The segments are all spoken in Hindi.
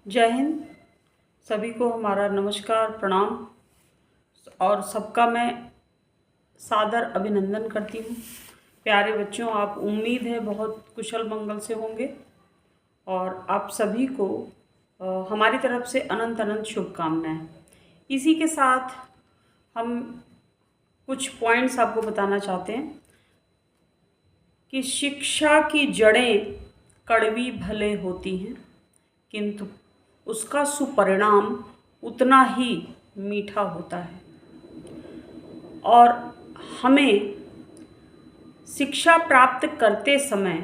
जय हिंद। सभी को हमारा नमस्कार, प्रणाम और सबका मैं सादर अभिनंदन करती हूँ। प्यारे बच्चों, आप उम्मीद है बहुत कुशल मंगल से होंगे और आप सभी को हमारी तरफ से अनंत अनंत शुभकामनाएं। इसी के साथ हम कुछ पॉइंट्स आपको बताना चाहते हैं कि शिक्षा की जड़ें कड़वी भले होती हैं, किंतु उसका सुपरिणाम उतना ही मीठा होता है। और हमें शिक्षा प्राप्त करते समय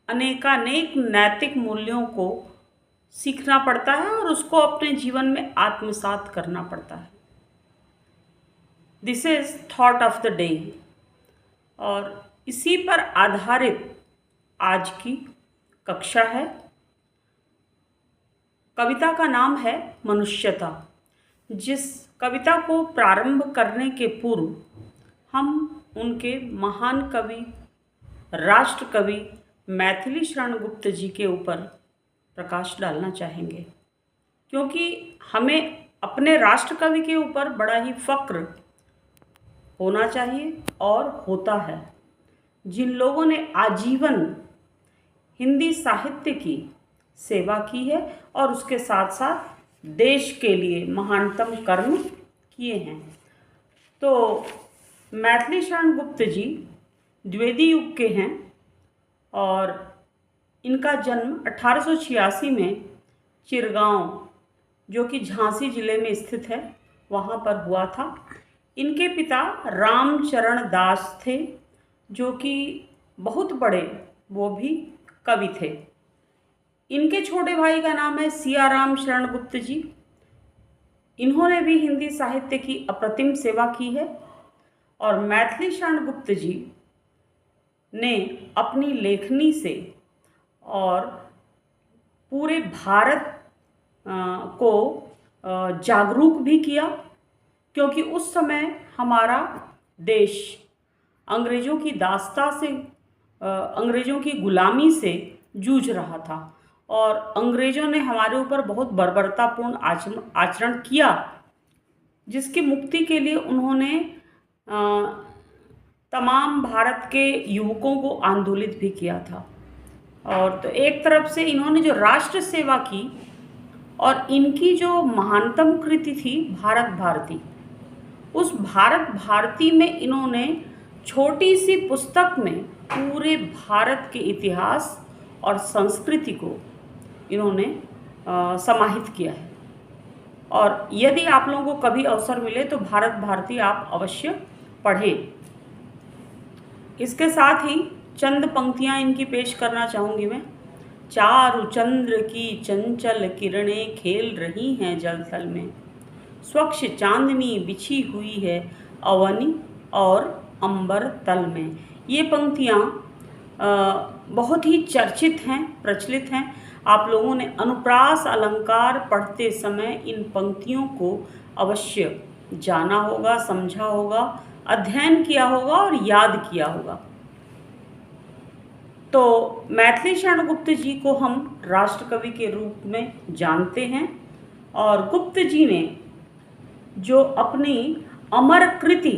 अनेकानेक नैतिक मूल्यों को सीखना पड़ता है और उसको अपने जीवन में आत्मसात करना पड़ता है। This is thought of the day और इसी पर आधारित आज की कक्षा है। कविता का नाम है मनुष्यता। जिस कविता को प्रारंभ करने के पूर्व हम उनके महान कवि, राष्ट्र कवि मैथिली शरण गुप्त जी के ऊपर प्रकाश डालना चाहेंगे, क्योंकि हमें अपने राष्ट्र कवि के ऊपर बड़ा ही फक्र होना चाहिए और होता है। जिन लोगों ने आजीवन हिंदी साहित्य की सेवा की है और उसके साथ साथ देश के लिए महानतम कर्म किए हैं। तो मैथिली शरण गुप्त जी द्विवेदी युग के हैं और इनका जन्म 1886 में चिरगांव, जो कि झांसी जिले में स्थित है, वहाँ पर हुआ था। इनके पिता रामचरण दास थे, जो कि बहुत बड़े वो भी कवि थे। इनके छोटे भाई का नाम है सियाराम शरण गुप्त जी। इन्होंने भी हिंदी साहित्य की अप्रतिम सेवा की है और मैथिली शरण गुप्त जी ने अपनी लेखनी से और पूरे भारत को जागरूक भी किया, क्योंकि उस समय हमारा देश अंग्रेज़ों की दास्ता से, अंग्रेज़ों की गुलामी से जूझ रहा था और अंग्रेज़ों ने हमारे ऊपर बहुत बर्बरतापूर्ण आचरण किया, जिसकी मुक्ति के लिए उन्होंने तमाम भारत के युवकों को आंदोलित भी किया था। और तो एक तरफ से इन्होंने जो राष्ट्र सेवा की और इनकी जो महानतम कृति थी भारत भारती, उस भारत भारती में इन्होंने छोटी सी पुस्तक में पूरे भारत के इतिहास और संस्कृति को इन्होंने समाहित किया है। और यदि आप लोगों को कभी अवसर मिले तो भारत भारती आप अवश्य पढ़ें। इसके साथ ही चंद पंक्तियां इनकी पेश करना चाहूँगी मैं। चारु चंद्र की चंचल किरणें खेल रही हैं जल थल में, स्वच्छ चांदनी बिछी हुई है अवनी और अंबर तल में। ये पंक्तियाँ बहुत ही चर्चित हैं, प्रचलित हैं। आप लोगों ने अनुप्रास अलंकार पढ़ते समय इन पंक्तियों को अवश्य जाना होगा, समझा होगा, अध्ययन किया होगा और याद किया होगा। तो मैथिली शरण गुप्त जी को हम राष्ट्र कवि के रूप में जानते हैं और गुप्त जी ने जो अपनी अमर कृति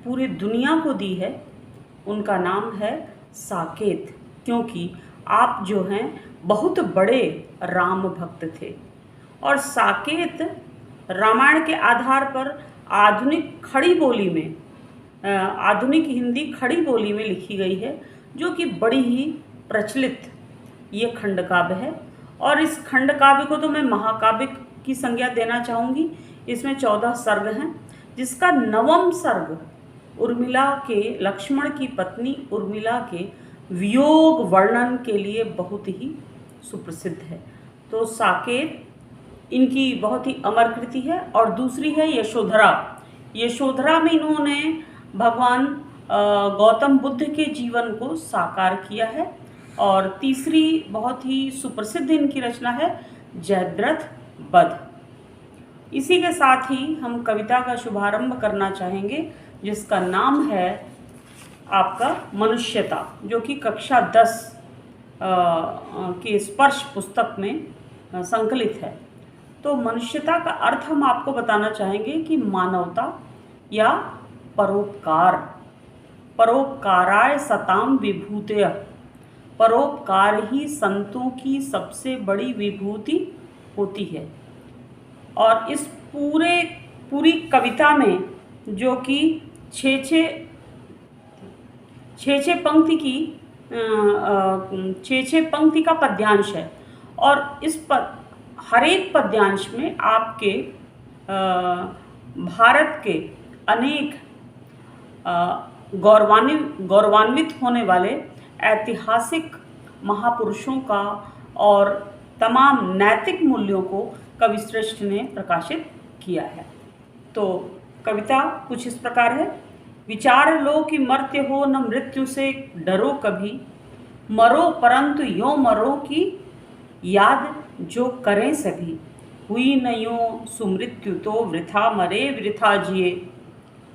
पूरी दुनिया को दी है, उनका नाम है साकेत, क्योंकि आप जो हैं बहुत बड़े राम भक्त थे। और साकेत रामायण के आधार पर आधुनिक खड़ी बोली में, आधुनिक हिंदी खड़ी बोली में लिखी गई है, जो कि बड़ी ही प्रचलित ये खंडकाव्य है। और इस खंडकाव्य को तो मैं महाकाव्य की संज्ञा देना चाहूँगी। इसमें 14 सर्ग हैं, जिसका 9वां सर्ग उर्मिला के, लक्ष्मण की पत्नी उर्मिला के वियोग वर्णन के लिए बहुत ही सुप्रसिद्ध है। तो साकेत इनकी बहुत ही अमर कृति है। और दूसरी है यशोधरा। यशोधरा में इन्होंने भगवान गौतम बुद्ध के जीवन को साकार किया है। और तीसरी बहुत ही सुप्रसिद्ध इनकी रचना है जयद्रथ वध। इसी के साथ ही हम कविता का शुभारंभ करना चाहेंगे, जिसका नाम है आपका मनुष्यता, जो कि कक्षा 10 की स्पर्श पुस्तक में संकलित है। तो मनुष्यता का अर्थ हम आपको बताना चाहेंगे कि मानवता या परोपकार, परोपकाराय सताम विभूतय, परोपकार ही संतों की सबसे बड़ी विभूति होती है। और इस पूरी कविता में जो कि छः पंक्ति की छः पंक्ति का पद्यांश है, और इस हर एक पद्यांश में आपके भारत के अनेक गौरवान्वित होने वाले ऐतिहासिक महापुरुषों का और तमाम नैतिक मूल्यों को कविश्रेष्ठ ने प्रकाशित किया है। तो कविता कुछ इस प्रकार है। विचार लो कि मर्त्य हो न मृत्यु से डरो कभी, मरो परंतु यो मरो की याद जो करें सभी, हुई न यूं सुमृत्यु तो वृथा मरे वृथा जिए,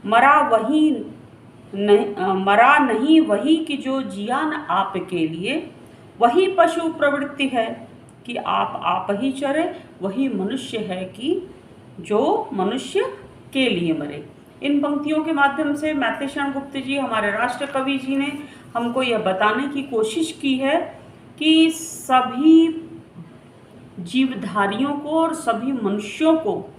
मरा नहीं वही कि जो जिया न आपके लिए, वही पशु प्रवृत्ति है कि आप ही चरे, वही मनुष्य है कि जो मनुष्य के लिए मरे। इन पंक्तियों के माध्यम से मैथिली शरण गुप्त जी, हमारे राष्ट्र कवि जी ने हमको यह बताने की कोशिश की है कि सभी जीवधारियों को और सभी मनुष्यों को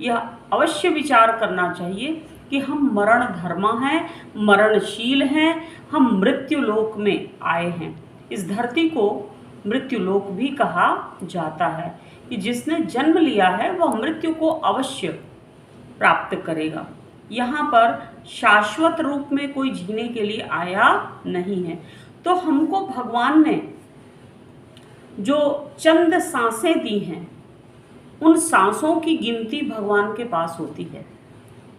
यह अवश्य विचार करना चाहिए कि हम मरण धर्मा हैं, मरणशील हैं, हम मृत्यु लोक में आए हैं। इस धरती को मृत्यु लोक भी कहा जाता है कि जिसने जन्म लिया है वह मृत्यु को अवश्य प्राप्त करेगा। यहाँ पर शाश्वत रूप में कोई जीने के लिए आया नहीं है। तो हमको भगवान ने जो चंद सांसें दी हैं, उन सांसों की गिनती भगवान के पास होती है।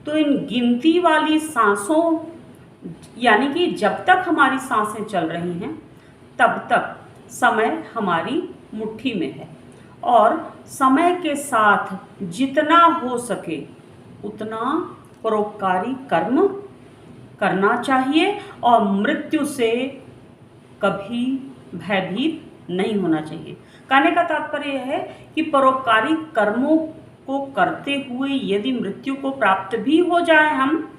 तो इन गिनती वाली सांसों, यानी कि जब तक हमारी सांसें चल रही हैं तब तक समय हमारी मुट्ठी में है, और समय के साथ जितना हो सके उतना परोपकारी कर्म करना चाहिए, और मृत्यु से कभी भयभीत नहीं होना चाहिए। कहने का तात्पर्य यह है कि परोपकारी कर्मों को करते हुए यदि मृत्यु को प्राप्त भी हो जाए हम,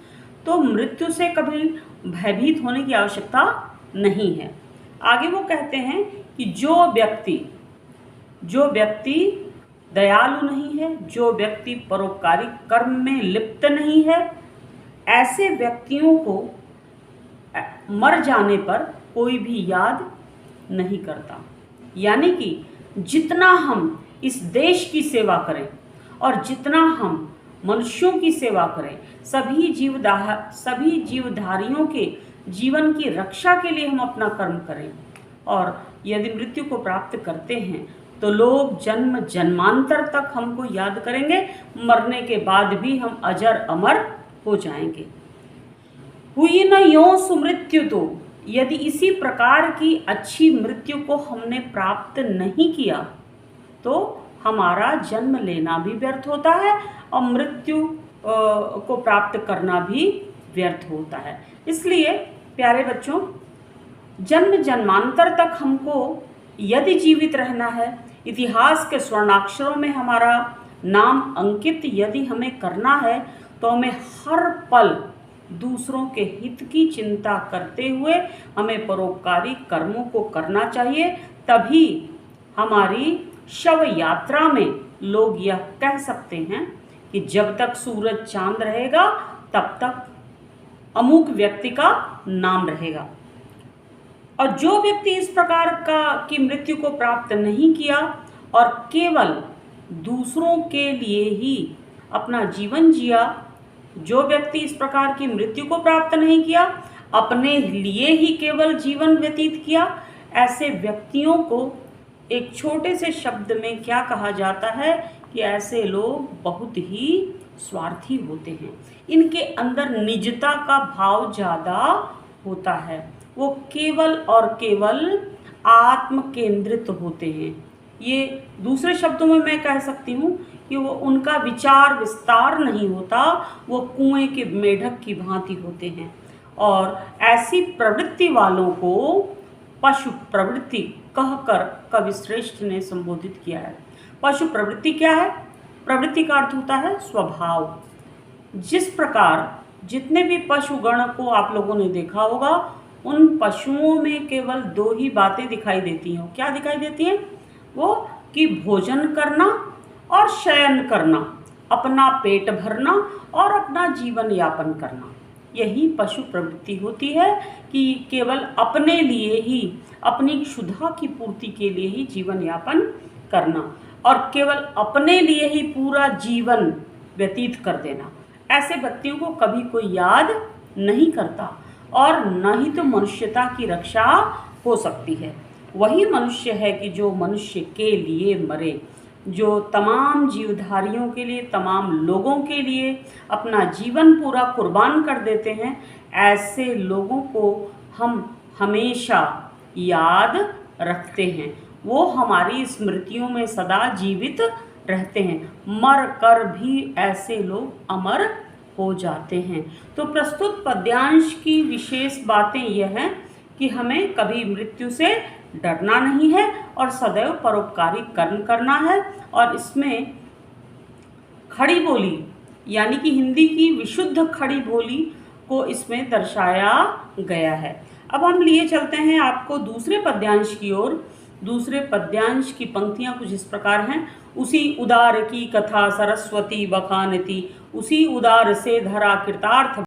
तो मृत्यु से कभी भयभीत होने की आवश्यकता नहीं है। आगे वो कहते हैं कि जो व्यक्ति दयालु नहीं है, जो व्यक्ति परोपकारी कर्म में लिप्त नहीं है, ऐसे व्यक्तियों को मर जाने पर कोई भी याद नहीं करता। यानी कि जितना हम इस देश की सेवा करें और जितना हम मनुष्यों की सेवा करें, सभी जीवधारियों के जीवन की रक्षा के लिए हम अपना कर्म करें, और यदि मृत्यु को प्राप्त करते हैं तो लोग जन्म जन्मांतर तक हमको याद करेंगे, मरने के बाद भी हम अजर अमर हो जाएंगे। हुई न यों सुमृत्यु तो, यदि इसी प्रकार की अच्छी मृत्यु को हमने प्राप्त नहीं किया तो हमारा जन्म लेना भी व्यर्थ होता है और मृत्यु को प्राप्त करना भी व्यर्थ होता है। इसलिए प्यारे बच्चों, जन्म जन्मांतर तक हमको यदि जीवित रहना है, इतिहास के स्वर्णाक्षरों में हमारा नाम अंकित यदि हमें करना है, तो हमें हर पल दूसरों के हित की चिंता करते हुए हमें परोपकारी कर्मों को करना चाहिए। तभी हमारी शव यात्रा में लोग यह कह सकते हैं कि जब तक सूरज चांद रहेगा तब तक अमुक व्यक्ति का नाम रहेगा। और जो व्यक्ति इस प्रकार की मृत्यु को प्राप्त नहीं किया और केवल दूसरों के लिए ही अपना जीवन जिया, जो व्यक्ति इस प्रकार की मृत्यु को प्राप्त नहीं किया, अपने लिए ही केवल जीवन व्यतीत किया, ऐसे व्यक्तियों को एक छोटे से शब्द में क्या कहा जाता है कि ऐसे लोग बहुत ही स्वार्थी होते हैं। इनके अंदर निजता का भाव ज़्यादा होता है, वो केवल और केवल आत्म केंद्रित होते हैं। ये दूसरे शब्दों में मैं कह सकती हूँ कि वो उनका विचार विस्तार नहीं होता, वो कुएं के मेढक की भांति होते हैं। और ऐसी प्रवृत्ति वालों को पशु प्रवृत्ति कहकर कविश्रेष्ठ ने संबोधित किया है। पशु प्रवृत्ति क्या है? प्रवृत्ति का अर्थ होता है स्वभाव। जिस प्रकार जितने भी पशुगण को आप लोगों ने देखा होगा, उन पशुओं में केवल दो ही बातें दिखाई देती हैं। क्या दिखाई देती हैं? वो कि भोजन करना और शयन करना, अपना पेट भरना और अपना जीवन यापन करना। यही पशु प्रवृत्ति होती है कि केवल अपने लिए ही, अपनी क्षुधा की पूर्ति के लिए ही जीवन यापन करना और केवल अपने लिए ही पूरा जीवन व्यतीत कर देना। ऐसे व्यक्तियों को कभी कोई याद नहीं करता और न ही तो मनुष्यता की रक्षा हो सकती है। वही मनुष्य है कि जो मनुष्य के लिए मरे, जो तमाम जीवधारियों के लिए, तमाम लोगों के लिए अपना जीवन पूरा कुर्बान कर देते हैं। ऐसे लोगों को हम हमेशा याद रखते हैं, वो हमारी स्मृतियों में सदा जीवित रहते हैं। मर कर भी ऐसे लोग अमर हो जाते हैं। तो प्रस्तुत पद्यांश की विशेष बातें यह हैं कि हमें कभी मृत्यु से डरना नहीं है और सदैव परोपकारी कर्म करना है। और इसमें खड़ी बोली यानी कि हिंदी की विशुद्ध खड़ी बोली को इसमें दर्शाया गया है। अब हम लिए चलते हैं आपको दूसरे पद्यांश की ओर। दूसरे पद्यांश की पंक्तियां कुछ इस प्रकार हैं। उसी उदार की कथा सरस्वती बखानती, उसी उदार से धरा कृतार्थ